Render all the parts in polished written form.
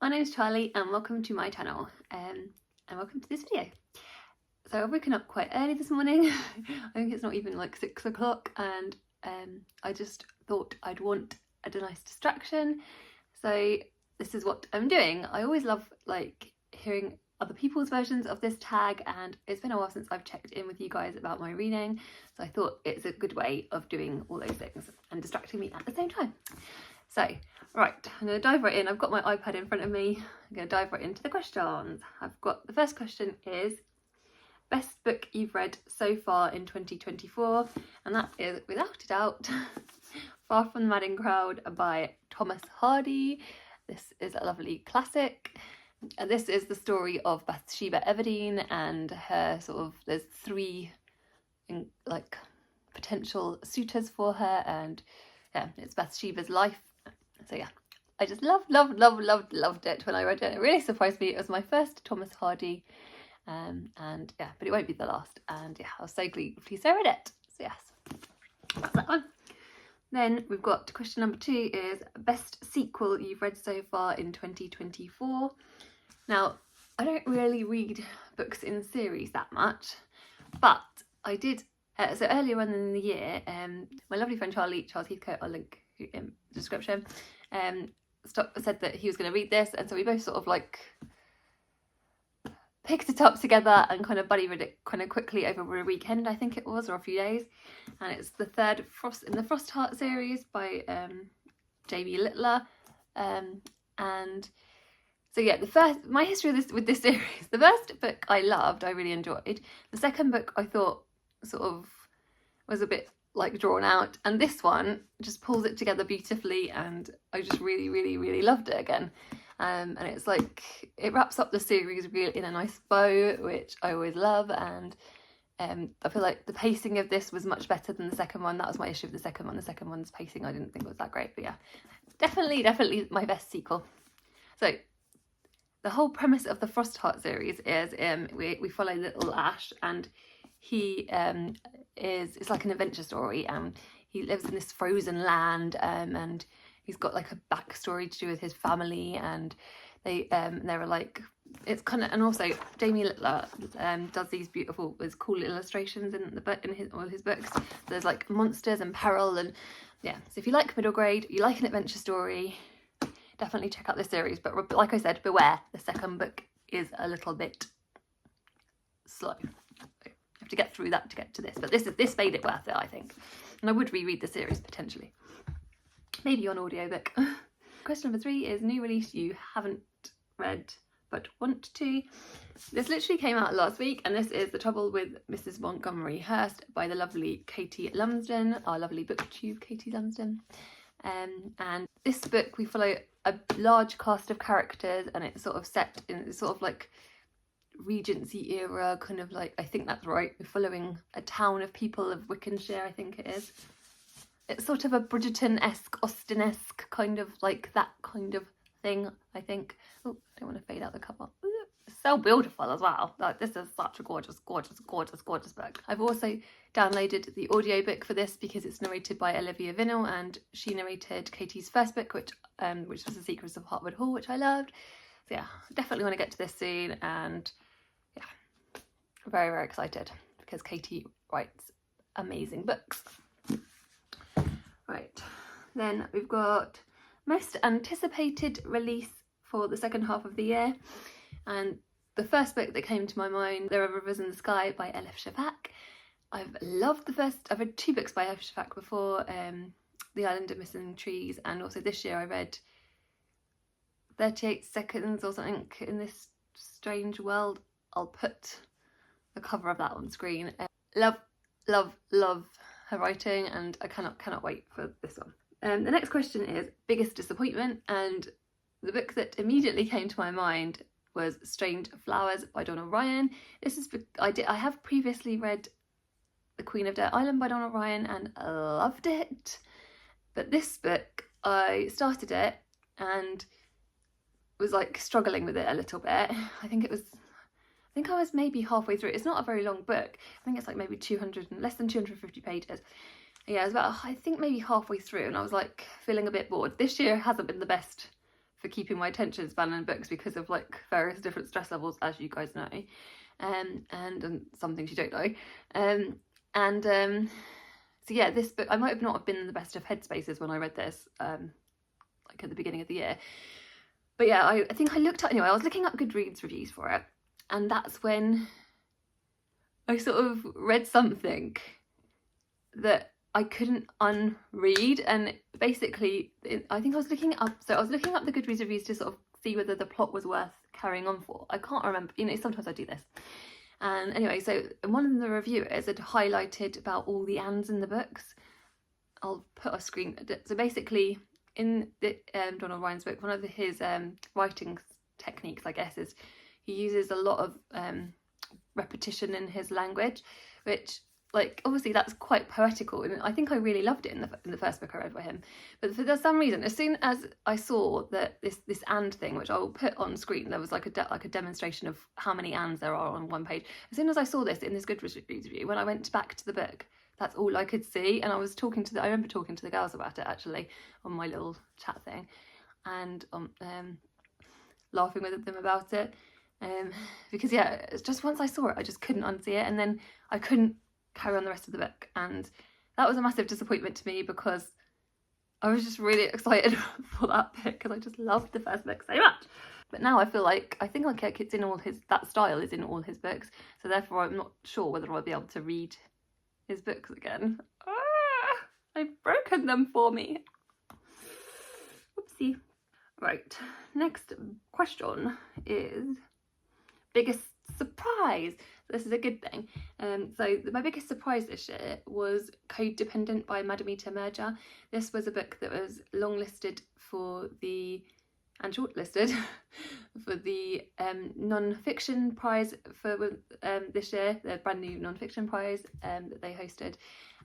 my name's Charlie and welcome to my channel and welcome to this video. So I've woken up quite early this morning. I think it's not even like 6 o'clock, and I just thought I'd want a nice distraction, so this is what I'm doing. I always love like hearing other people's versions of this tag, and it's been a while since I've checked in with you guys about my reading, so I thought it's a good way of doing all those things and distracting me at the same time. So, right, I'm going to dive right in. I've got my iPad in front of me. I'm going to dive right into the questions. I've got, the first question is, best book you've read so far in 2024? And that is, without a doubt, Far From the Madding Crowd by Thomas Hardy. This is a lovely classic. And this is the story of Bathsheba Everdeen and her sort of, there's 3 like potential suitors for her, and yeah, it's Bathsheba's life. So yeah, I just loved it when I read it. It really surprised me. It was my first Thomas Hardy, and yeah, but it won't be the last. And yeah, I was so pleased I read it. So yes, that's that one. Then we've got question number 2 is best sequel you've read so far in 2024. Now, I don't really read books in series that much, but I did, so earlier on in the year, my lovely friend Charles Heathcote, I'll link in the description, said that he was going to read this, and so we both sort of like picked it up together and kind of buddy read it kind of quickly over a weekend, I think it was, or a few days. And it's the 3rd in the Frostheart series by Jamie Littler, and so yeah, my history with this series, the first book I loved, I really enjoyed. The second book I thought sort of was a bit like drawn out, and this one just pulls it together beautifully, and I just really loved it again. And it's like, it wraps up the series really in a nice bow, which I always love, and I feel like the pacing of this was much better than the second one. That was my issue with the second one. The second one's pacing I didn't think was that great, but yeah, definitely my best sequel. So the whole premise of the Frostheart series is we follow little Ash, and he it's like an adventure story, and he lives in this frozen land, and he's got like a backstory to do with his family, and they are like, it's kind of, and also Jamie Littler does these beautiful, there's cool illustrations in the book, in all his books. There's like monsters and peril, and yeah, so if you like middle grade, you like an adventure story, definitely check out this series. But like I said, beware, the second book is a little bit slow. You have to get through that to get to this, but this made it worth it, I think. And I would reread the series potentially, maybe on audiobook. Question number 3 is new release you haven't read but want to. This literally came out last week, and this is The Trouble with Mrs. Montgomery Hurst by the lovely Katie Lumsden, our lovely booktube Katie Lumsden. And this book, we follow a large cast of characters, and it's sort of set in sort of like Regency era, kind of like, I think that's right, we're following a town of people of Wickenshire, I think it is. It's sort of a Bridgerton-esque, Austen-esque kind of like that kind of thing, I think. Oh, I don't want to fade out the cover. It's so beautiful as well. Like, this is such a gorgeous book. I've also downloaded the audiobook for this because it's narrated by Olivia Vinnell, and she narrated Katie's first book, which was The Secrets of Hartwood Hall, which I loved. So yeah, definitely want to get to this soon, and yeah, very excited because Katie writes amazing books. Right, then we've got most anticipated release for the second half of the year, and the first book that came to my mind, There Are Rivers in the Sky by Elif Shafak. I've read 2 books by Elif Shafak before, The Island of Missing Trees, and also this year I read 38 Seconds or something in This Strange World. I'll put the cover of that on screen. Love her writing, and I cannot wait for this one. The next question is biggest disappointment, and the book that immediately came to my mind was Strange Flowers by Donal Ryan. This is, I have previously read The Queen of Dirt Island by Donal Ryan and loved it, but this book, I started it and was like struggling with it a little bit. I think I was maybe halfway through. It's not a very long book. I think it's like maybe less than 250 pages. Yeah, it was about, I think maybe halfway through, and I was like feeling a bit bored. This year hasn't been the best for keeping my attention span in books because of like various different stress levels, as you guys know, and some things you don't know. So yeah, this book, I might have not have been in the best of headspaces when I read this, like at the beginning of the year. But yeah, I think I looked up, anyway, I was looking up Goodreads reviews for it, and that's when I sort of read something that I couldn't unread. And basically, I think I was looking up the Goodreads reviews to sort of see whether the plot was worth carrying on for. I can't remember, you know, sometimes I do this. And anyway, so one of the reviewers had highlighted about all the ands in the books. I'll put a screen. So basically, in the Donal Ryan's book, one of his writing techniques, I guess, is he uses a lot of repetition in his language, which, like, obviously that's quite poetical, and I think I really loved it in the first book I read by him. But for some reason, as soon as I saw that this and thing, which I'll put on screen, there was like a demonstration of how many ands there are on one page. As soon as I saw this in this Goodreads review, when I went back to the book, that's all I could see. And I remember talking to the girls about it actually on my little chat thing, and laughing with them about it. Because yeah, it's just once I saw it, I just couldn't unsee it, and then I couldn't carry on the rest of the book, and that was a massive disappointment to me because I was just really excited for that book because I just loved the first book so much. But now I feel like it's in all that style is in all his books, so therefore I'm not sure whether I'll be able to read his books again. They've broken them for me. Oopsie. Right, next question is biggest surprise. This is a good thing. So my biggest surprise this year was Code Dependent by Madhumita Murgia. This was a book that was longlisted and shortlisted for the non-fiction prize for this year, the brand new non-fiction prize that they hosted.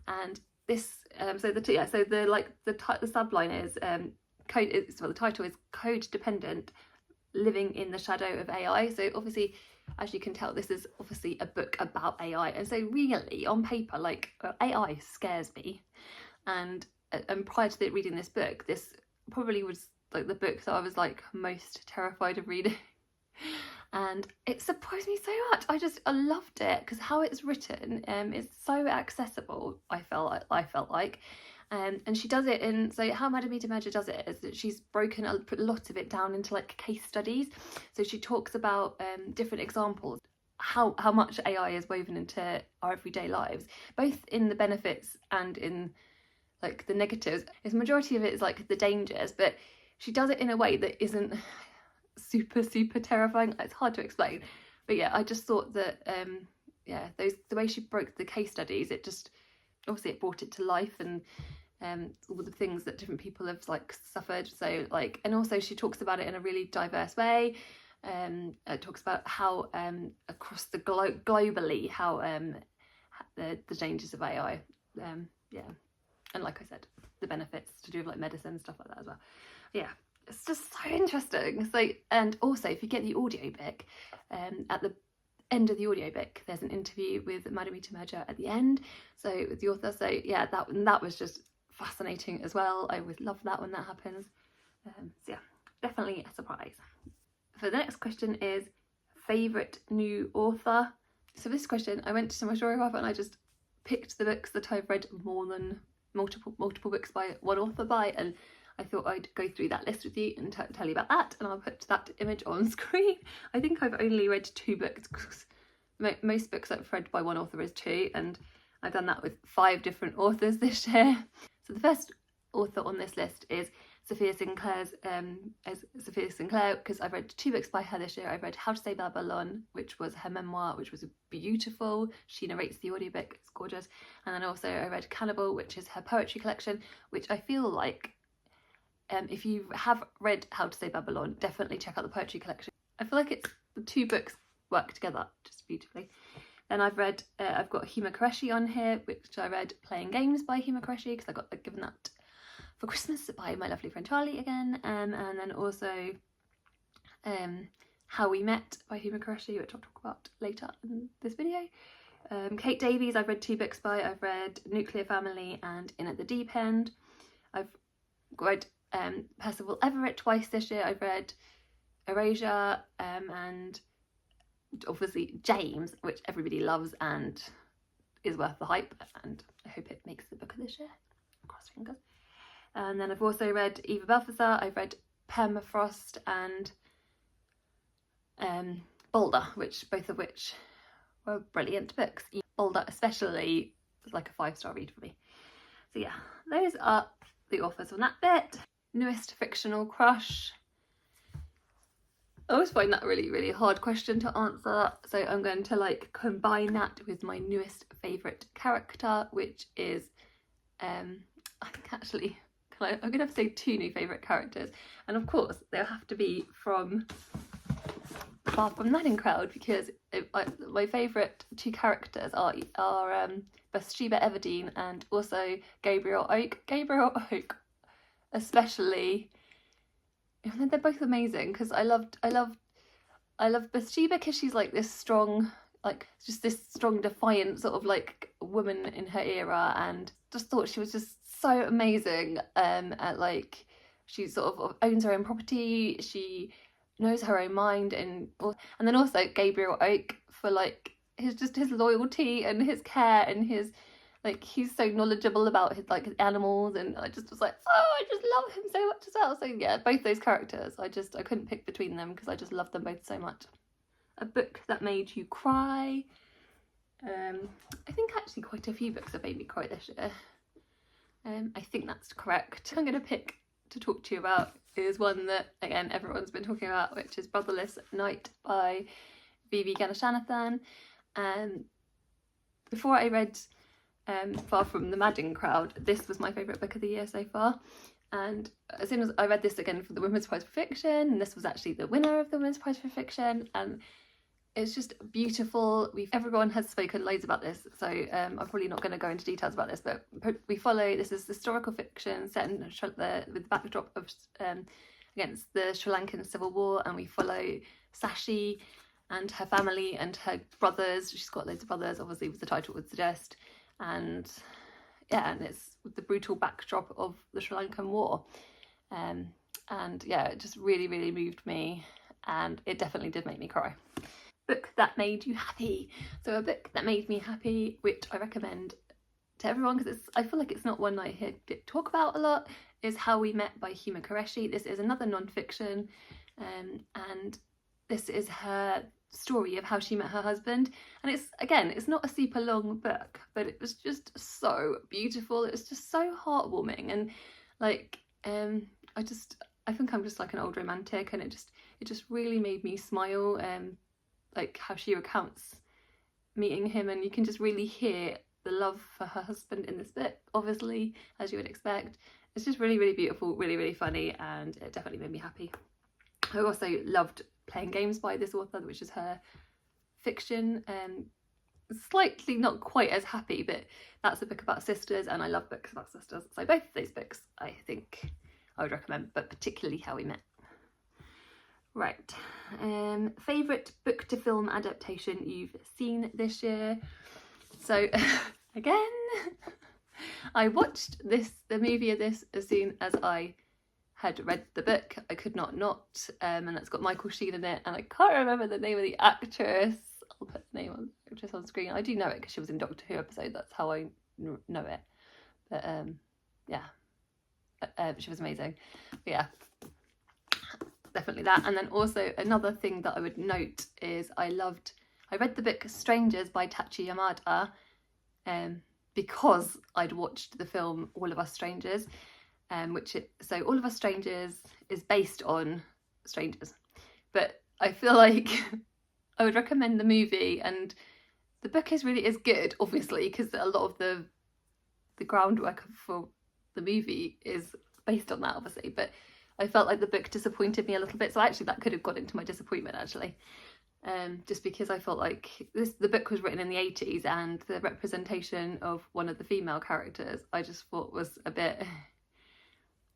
And this, the subline is the title is Code Dependent, Living in the Shadow of AI. So obviously, as you can tell, this is obviously a book about AI, and so really on paper, like, AI scares me, and prior to reading this book, this probably was like the book that I was like most terrified of reading. And it surprised me so much. I loved it because how it's written is so accessible. I felt like. And she does it in, so how Madhumita Murgia does it is that she's put a lot of it down into like case studies. So she talks about different examples, how much AI is woven into our everyday lives, both in the benefits and in like the negatives. The majority of it is like the dangers, but she does it in a way that isn't super terrifying. It's hard to explain, but yeah, I just thought that the way she broke the case studies, it just obviously it brought it to life, and all the things that different people have like suffered. So like, and also she talks about it in a really diverse way. It talks about how across the globally how the dangers of AI, and like I said, the benefits to do with like medicine, stuff like that as well. Yeah, it's just so interesting. So, and also if you get the audiobook, at the end of the audiobook there's an interview with Madhumita Murgia at the end, so with the author. So yeah, that was just fascinating as well. I always love that when that happens. So yeah, definitely a surprise. So the next question is favourite new author. So this question, I went to my story wrap and I just picked the books that I've read more than multiple books by one author by, and I thought I'd go through that list with you and tell you about that, and I'll put that image on screen. I think I've only read 2 books, because most books I've read by one author is 2, and I've done that with 5 different authors this year. So the first author on this list is Sophia Sinclair, because I've read 2 books by her this year. I've read How to Say Babylon, which was her memoir, which was beautiful. She narrates the audiobook, it's gorgeous. And then also I read Cannibal, which is her poetry collection, which I feel like if you have read How to Say Babylon, definitely check out the poetry collection. I feel like the 2 books work together just beautifully. Then I've got Huma Qureshi on here, which I read Playing Games by Huma Qureshi, because I got given that for Christmas by my lovely friend Charlie again. And then also How We Met by Huma Qureshi, which I'll talk about later in this video. Kate Davies, I've read 2 books by. I've read Nuclear Family and In at the Deep End. I've read Percival Everett twice this year. I've read Erasure and obviously James, which everybody loves and is worth the hype, and I hope it makes the book of this year. Cross fingers. And then I've also read Eva Belfazar. I've read Permafrost and Boulder, both of which were brilliant books. Boulder especially was like a 5-star read for me. So yeah, those are the authors on that bit. Newest fictional crush. I always find that a really hard question to answer, so I'm going to like combine that with my newest favourite character, which is I think actually I'm going to have to say 2 new favourite characters, and of course they'll have to be from Far From Madding because my favourite 2 characters are Bathsheba Everdeen and also Gabriel Oak. Gabriel Oak especially, they're both amazing because I love Bathsheba because she's like this strong, like just this strong defiant sort of like woman in her era, and just thought she was just so amazing at like, she sort of owns her own property, she knows her own mind, and then also Gabriel Oak for like his loyalty and his care and his like, he's so knowledgeable about his like his animals, and I just was like, oh, I just love him so much as well. So yeah, both those characters, I couldn't pick between them because I just love them both so much. A book that made you cry. I think actually quite a few books have made me cry this year. I think that's correct. I'm going to pick to talk to you about is one that again everyone's been talking about, which is Brotherless Night by V.V. Ganeshananthan. Before I read Far From the Madding Crowd, this was my favourite book of the year so far, and as soon as I read this again for the Women's Prize for Fiction, and this was actually the winner of the Women's Prize for Fiction, and it's just beautiful. Everyone has spoken loads about this, so I'm probably not going to go into details about this, but we follow, this is historical fiction set in with the backdrop of against the Sri Lankan Civil War, and we follow Sashi and her family and her brothers. She's got loads of brothers, obviously, as the title would suggest. And yeah, and it's with the brutal backdrop of the Sri Lankan War, and yeah, it just really moved me, and it definitely did make me cry. Book that made you happy. So a book that made me happy, which I recommend to everyone because I feel like it's not one I hear talk about a lot, is How We Met by Huma Qureshi. This is another non-fiction, and this is her story of how she met her husband, and it's not a super long book, but it was just so beautiful. It was just so heartwarming, and like I think I'm just like an old romantic, and it just really made me smile, like how she recounts meeting him, and you can just really hear the love for her husband in this bit, obviously, as you would expect. It's just really beautiful, really funny, and it definitely made me happy. I also loved Playing Games by this author, which is her fiction, slightly not quite as happy, but that's a book about sisters, and I love books about sisters, so both of those books I think I would recommend, but particularly How We Met. Right, favourite book to film adaptation you've seen this year. So again, I watched the movie of this as soon as I had read the book. I could not, and that's got Michael Sheen in it, and I can't remember the name of the actress. I'll put the name of the actress on screen. I do know it because she was in Doctor Who episode, that's how I know it. But yeah, she was amazing. But yeah, definitely that. And then also another thing that I would note is I read the book Strangers by Taichi Yamada because I'd watched the film All of Us Strangers, so All of Us Strangers is based on Strangers, but I feel like I would recommend the movie, and the book is good, obviously, because a lot of the groundwork for the movie is based on that, obviously, but I felt like the book disappointed me a little bit, so actually that could have got into my disappointment, actually, just because I felt like the book was written in the 80s, and the representation of one of the female characters I just thought was a bit,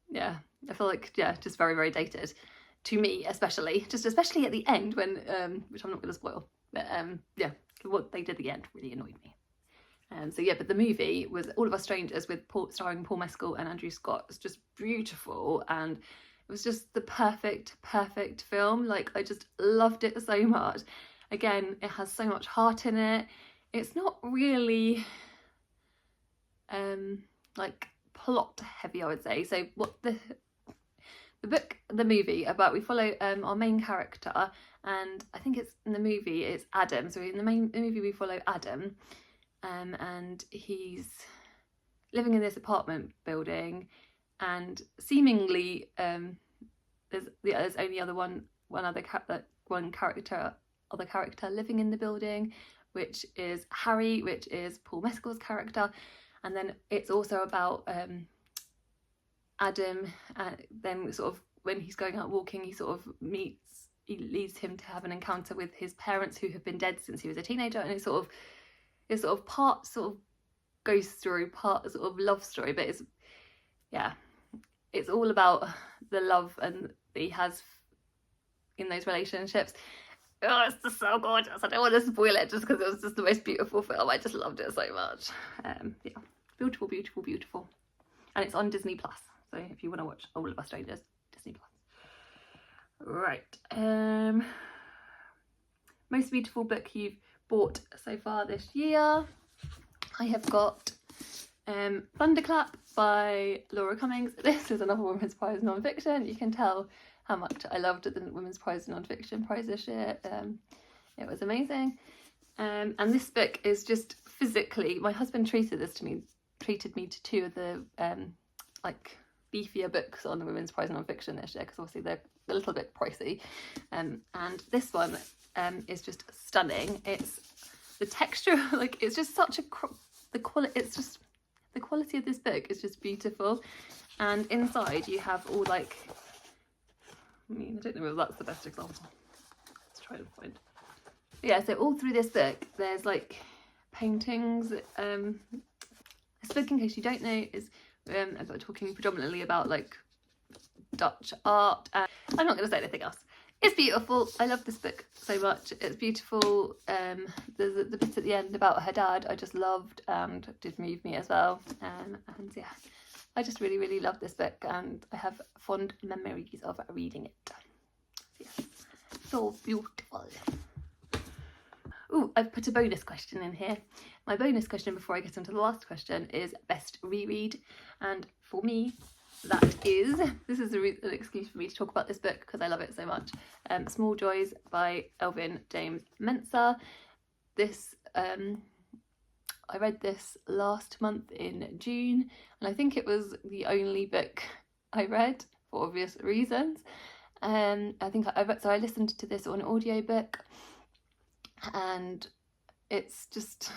yeah, I feel like, yeah, just very dated to me, especially at the end when which I'm not going to spoil, but yeah, what they did at the end really annoyed me. So yeah, but the movie was All of Us Strangers with starring Paul Mescal and Andrew Scott. It's just beautiful, and it was just the perfect film. Like, I just loved it so much. Again, it has so much heart in it. It's not really like plot heavy, I would say. So what the movie about, we follow our main character, and I think it's in the movie it's Adam. So in the movie we follow Adam, and he's living in this apartment building, and seemingly there's only other character living in the building, which is Harry, which is Paul Mescal's character. And then it's also about Adam, then sort of when he's going out walking, he leads him to have an encounter with his parents who have been dead since he was a teenager, and it's sort of part sort of ghost story, part sort of love story, but it's all about the love and that he has in those relationships. Oh, it's just so gorgeous. I don't want to spoil it just because it was just the most beautiful film. I just loved it so much. Yeah, beautiful. And it's on Disney Plus. So if you want to watch All of Us Strangers, Disney Plus. Right. Most beautiful book you've bought so far this year. I have got Thunderclap by Laura Cummings. This is another Women's Prize non-fiction. You can tell how much I loved the Women's Prize non-fiction prize this year. It was amazing. And this book is just physically, my husband treated me to two of the like beefier books on the Women's Prize non-fiction this year, because obviously they're a little bit pricey. And this one is just stunning. It's the texture, like, it's just such the quality of this book is just beautiful. And inside you have all, like, I don't know if that's the best example. Let's try to find. Yeah, so all through this book there's like paintings. This book, in case you don't know, is I'm talking predominantly about like Dutch art, and I'm not going to say anything else. It's beautiful. I love this book so much. It's beautiful. There's the bit at the end about her dad I just loved and did move me as well. And yeah, I just really love this book, and I have fond memories of reading it. So, yeah, so beautiful. Oh, I've put a bonus question in here. My bonus question before I get into the last question is best reread, and for me this is an excuse for me to talk about this book because I love it so much. Small Joys by Elvin James Mensah. This I read this last month in June, and I think it was the only book I read for obvious reasons. I think I listened to this on audiobook, and it's just,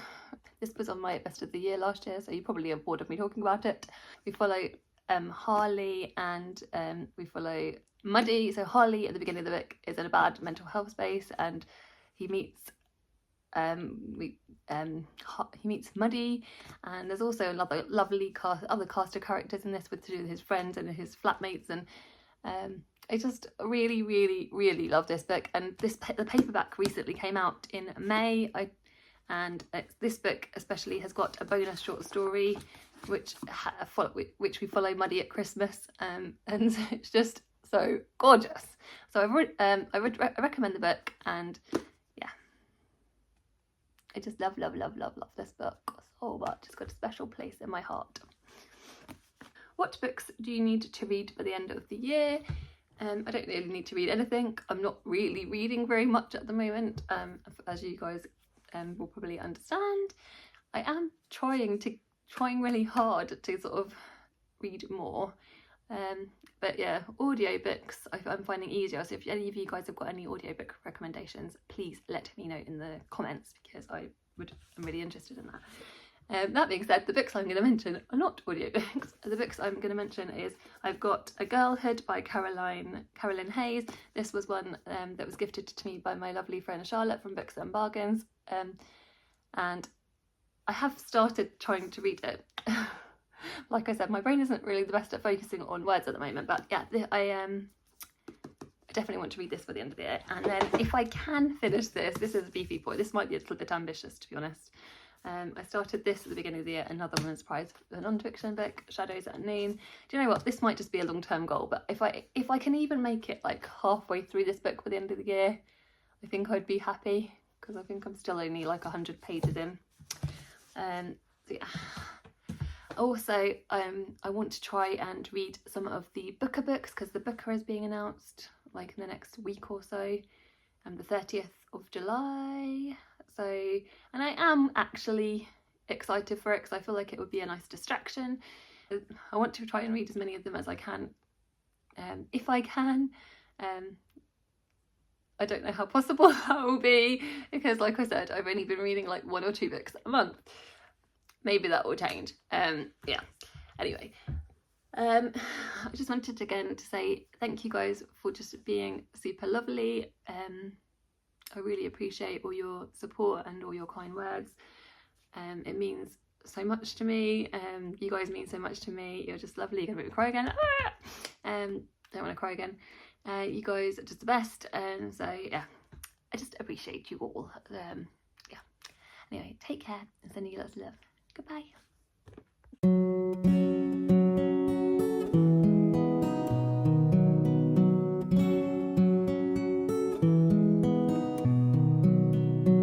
this was on my best of the year last year, so you probably are bored of me talking about it. We follow Harley and we follow Muddy. So Harley at the beginning of the book is in a bad mental health space, and he meets he meets Muddy, and there's also another lovely other cast of characters in this with to do with his friends and his flatmates, and I just really love this book. And the paperback recently came out in May, and this book especially has got a bonus short story which we follow Muddy at Christmas, and it's just so gorgeous. So I recommend the book, and yeah, I just love this book so much. It's got a special place in my heart. What books do you need to read by the end of the year? I don't really need to read anything. I'm not really reading very much at the moment, as you guys will probably understand. I am trying really hard to sort of read more, but yeah, audiobooks I'm finding easier. So if any of you guys have got any audiobook recommendations, please let me know in the comments, because I'm really interested in that. That being said, the books I'm going to mention are not audiobooks. The books I'm going to mention is, I've got A Girlhood by Carolyn Hayes. This was one that was gifted to me by my lovely friend Charlotte from Books and Bargains, and I have started trying to read it. Like I said, my brain isn't really the best at focusing on words at the moment, but yeah, I definitely want to read this for the end of the year. And then if I can finish this is a beefy boy. This might be a little bit ambitious, to be honest. I started this at the beginning of the year, Another Woman's Prize, a non-fiction book, Shadows at Noon. Do you know what? This might just be a long-term goal, but if I can even make it like halfway through this book by the end of the year, I think I'd be happy, because I think I'm still only like 100 pages in. So yeah. Also, I want to try and read some of the Booker books, because the Booker is being announced like in the next week or so, the 30th of July. So, and I am actually excited for it, because I feel like it would be a nice distraction. I want to try and read as many of them as I can, if I can. I don't know how possible that will be, because like I said, I've only been reading like 1 or 2 books a month. Maybe that will change. Yeah, anyway, I just wanted again to say thank you guys for just being super lovely. I really appreciate all your support and all your kind words. It means so much to me. You guys mean so much to me. You're just lovely. You're gonna make me cry again. Don't want to cry again. You guys are just the best, and so yeah, I just appreciate you all. Yeah. Anyway, take care and sending you lots of love. Goodbye.